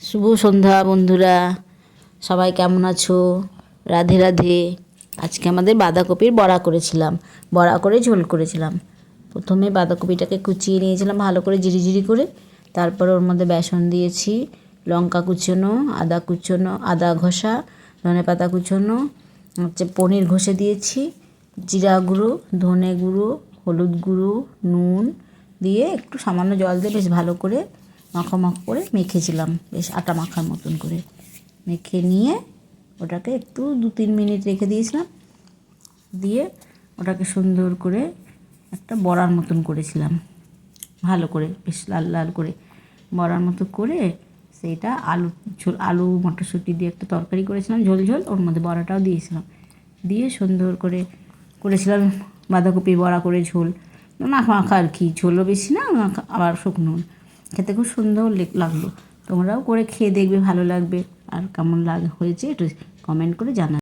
শুভ সন্ধ্যা বন্ধুরা, সবাই কেমন আছো? রাধে রাধে। আজকে আমাদের বাঁধাকপির বড়া করেছিলাম, বড়া করে ঝোল করেছিলাম। প্রথমে বাঁধাকপিটাকে কুচিয়ে নিয়েছিলাম ভালো করে ঝিরিঝিরি করে, তারপর ওর মধ্যে বেসন দিয়েছি, লঙ্কা কুচোনো, আদা কুচোনো, আদা ঘষা, ধনেপাতা কুচোনো, পনির ঘষে দিয়েছি, জিরা গুঁড়ো, ধনে গুঁড়ো, হলুদ গুঁড়ো, নুন দিয়ে একটু সামান্য জল দিয়ে বেশ ভালো করে মাখো মাখো করে মেখেছিলাম, বেশ আটা মাখার মতন করে মেখে নিয়ে ওটাকে একটু 2-3 মিনিট রেখে দিয়েছিলাম। দিয়ে ওটাকে সুন্দর করে একটা বড়ার মতন করেছিলাম, ভালো করে বেশ লাল লাল করে বড়ার মতো করে সেইটা আলু ঝোল, আলু মটরশুঁটি দিয়ে একটা তরকারি করেছিলাম ঝোল ঝোল, ওর মধ্যে বড়াটাও দিয়েছিলাম, দিয়ে সুন্দর করে করেছিলাম বাঁধাকপি বড়া করে ঝোল মাখা মাখা আর কি, ঝোলও বেশি না আবার শুকনো। খেতে খুব সুন্দর লাগলো। তোমরাও করে খেয়ে দেখবে, ভালো লাগবে। আর কেমন হয়েছে একটু কমেন্ট করে জানাবে।